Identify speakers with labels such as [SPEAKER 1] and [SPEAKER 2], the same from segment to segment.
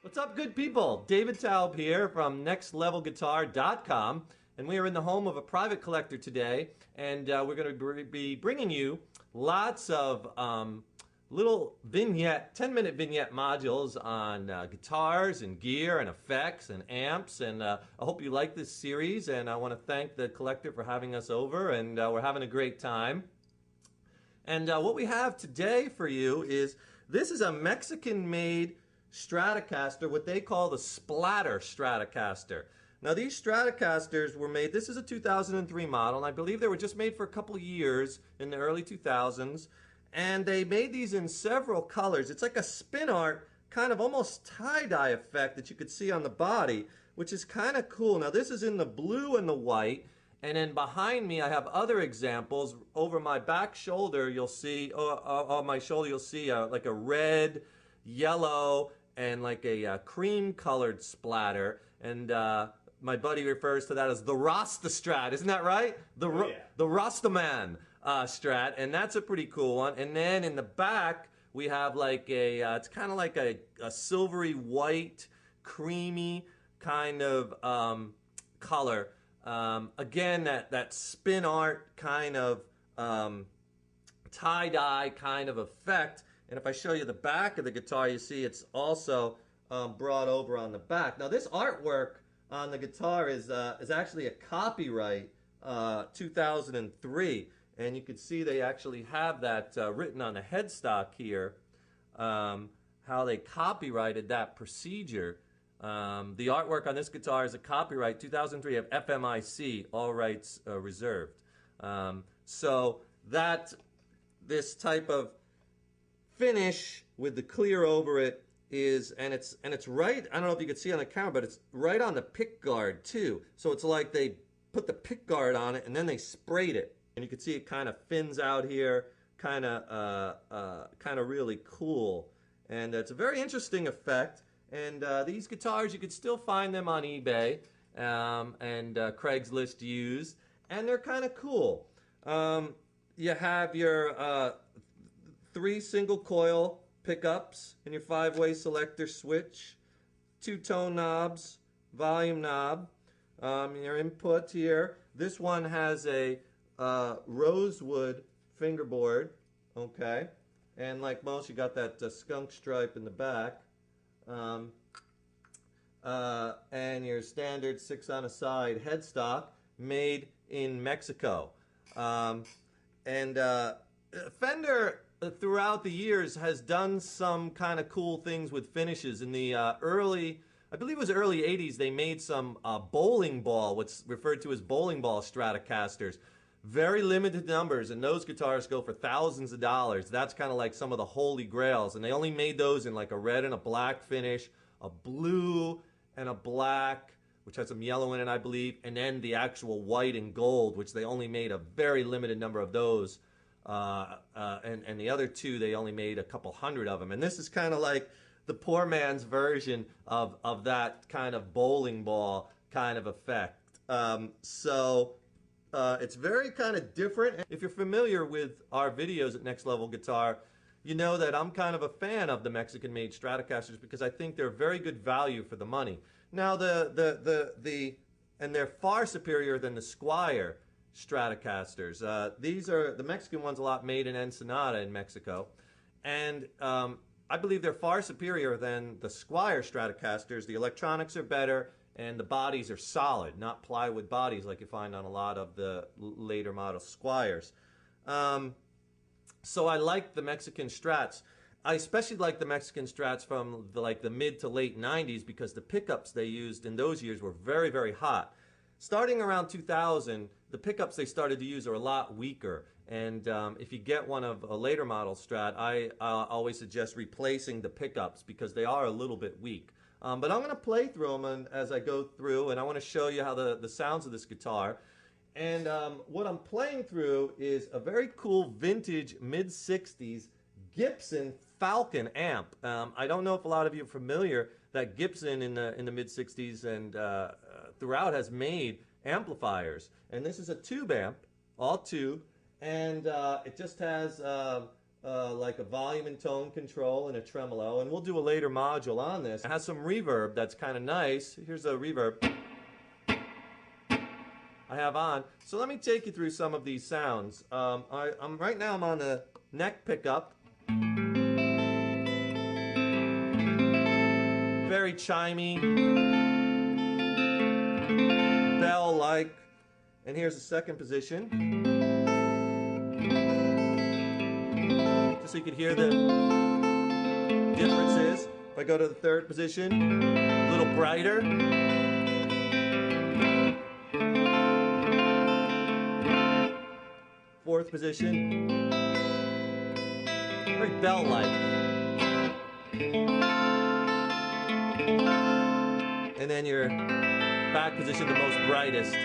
[SPEAKER 1] What's up, good people? David Taub here from NextLevelGuitar.com, and we are in the home of a private collector today, and we're going to be bringing you lots of little 10-minute vignette modules on guitars and gear and effects and amps, and I hope you like this series, and I want to thank the collector for having us over, and we're having a great time. And what we have today for you is, this is a Mexican-made Stratocaster, what they call the Splatter Stratocaster. Now these Stratocasters were made, this is a 2003 model, and I believe they were just made for a couple of years in the early 2000s, and they made these in several colors. It's like a spin art, kind of almost tie-dye effect that you could see on the body, which is kind of cool. Now this is in the blue and the white, and then behind me I have other examples. Over my back shoulder you'll see, on my shoulder you'll see like a red, yellow, and like a cream colored splatter, and my buddy refers to that as the Rasta Strat, isn't that right? The Rastaman Strat, and that's a pretty cool one. And then in the back we have like it's kind of like a silvery white, creamy kind of color. Again, that spin art kind of tie-dye kind of effect. And if I show you the back of the guitar, you see it's also brought over on the back. Now this artwork on the guitar is actually a copyright 2003, and you can see they actually have that written on the headstock here, how they copyrighted that procedure. The artwork on this guitar is a copyright 2003 of FMIC, all rights reserved. So that this type of finish with the clear over it is, and it's right, I don't know if you can see on the camera, but it's right on the pick guard too. So it's like they put the pick guard on it and then they sprayed it, and you can see it kind of fins out here, kind of really cool, and it's a very interesting effect. And these guitars, you could still find them on eBay and Craigslist used, and they're kind of cool. You have your 3 single coil pickups and your 5-way selector switch, 2 tone knobs, volume knob, your input here. This one has a rosewood fingerboard, okay, and like most, you got that skunk stripe in the back, and your standard 6 on a side headstock made in Mexico. Fender throughout the years has done some kind of cool things with finishes. In the I believe it was early 80s, they made some bowling ball, what's referred to as bowling ball Stratocasters. Very limited numbers, and those guitars go for thousands of dollars. That's kind of like some of the holy grails, and they only made those in like a red and a black finish, a blue and a black, which has some yellow in it, I believe, and then the actual white and gold, which they only made a very limited number of those. And the other 2, they only made a couple hundred of them. And this is kind of like the poor man's version of that kind of bowling ball kind of effect. It's very kind of different. If you're familiar with our videos at Next Level Guitar, you know that I'm kind of a fan of the Mexican-made Stratocasters because I think they're very good value for the money. Now and they're far superior than the Squier Stratocasters. These are, the Mexican one's a lot made in Ensenada in Mexico, and I believe they're far superior than the Squier Stratocasters. The electronics are better, and the bodies are solid, not plywood bodies like you find on a lot of the later model Squiers. So I like the Mexican Strats. I especially like the Mexican Strats from the mid to late 90s because the pickups they used in those years were very, very hot. Starting around 2000, the pickups they started to use are a lot weaker, and if you get one of a later model Strat, I always suggest replacing the pickups because they are a little bit weak. But I'm going to play through them as I go through, and I want to show you how the sounds of this guitar. And what I'm playing through is a very cool vintage mid-60s Gibson Falcon amp. I don't know if a lot of you are familiar that Gibson in the mid-60s and throughout has made amplifiers. And this is a tube amp, all tube, and it just has like a volume and tone control and a tremolo, and we'll do a later module on this. It has some reverb that's kind of nice. Here's a reverb I have on. So let me take you through some of these sounds. Right now I'm on the neck pickup. Very chimey, bell-like. And here's the second position. Just so you can hear the differences. If I go to the third position, a little brighter. Fourth position, very bell-like. And then your back position, the most brightest.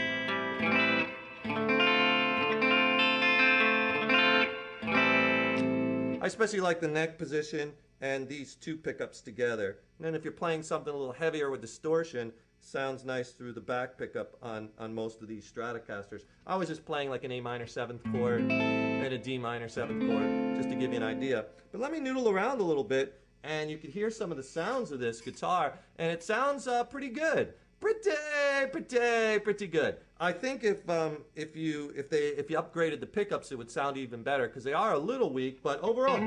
[SPEAKER 1] I especially like the neck position and these two pickups together. And then if you're playing something a little heavier with distortion, sounds nice through the back pickup on most of these Stratocasters. I was just playing like an A minor 7th chord and a D minor 7th chord, just to give you an idea. But let me noodle around a little bit, and you can hear some of the sounds of this guitar, and it sounds pretty good. Pretty good. I think if you upgraded the pickups, it would sound even better, because they are a little weak, but overall.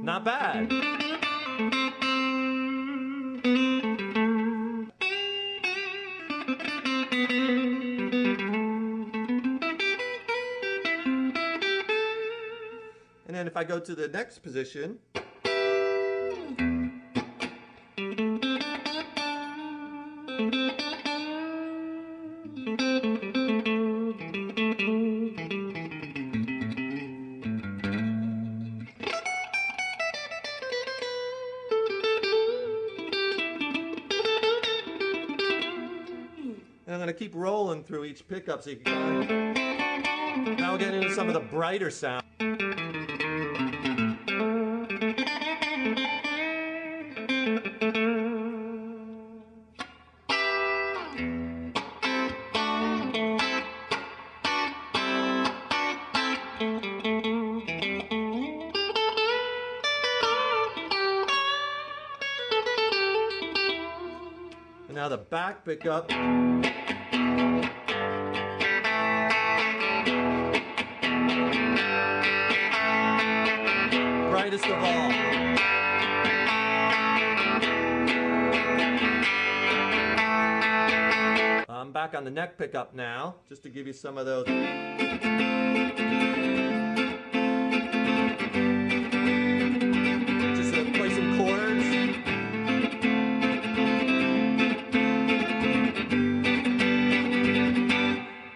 [SPEAKER 1] Not bad. And then if I go to the next position, and I'm going to keep rolling through each pickup so you can now we're getting into some of the brighter sound. And now the back pickup. Brightest of all. I'm back on the neck pickup now, just to give you some of those. Just to play some chords.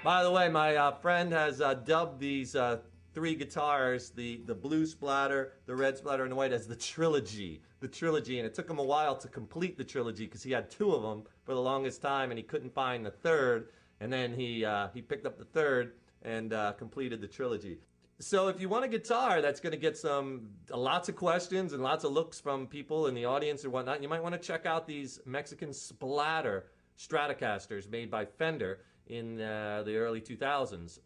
[SPEAKER 1] By the way, my friend has dubbed these three guitars, the blue splatter, the red splatter, and the white, as the trilogy. The trilogy, and it took him a while to complete the trilogy because he had two of them for the longest time, and he couldn't find the third. And then he picked up the third and completed the trilogy. So if you want a guitar that's going to get lots of questions and lots of looks from people in the audience or whatnot, you might want to check out these Mexican Splatter Stratocasters made by Fender in the early 2000s.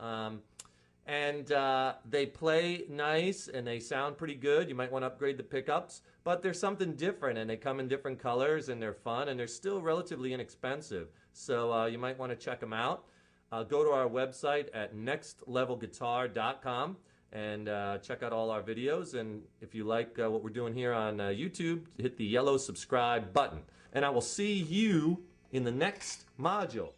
[SPEAKER 1] They play nice and they sound pretty good. You might want to upgrade the pickups, but there's something different, and they come in different colors, and they're fun, and they're still relatively inexpensive. So you might want to check them out. Go to our website at nextlevelguitar.com and check out all our videos. And if you like what we're doing here on YouTube, hit the yellow subscribe button. And I will see you in the next module.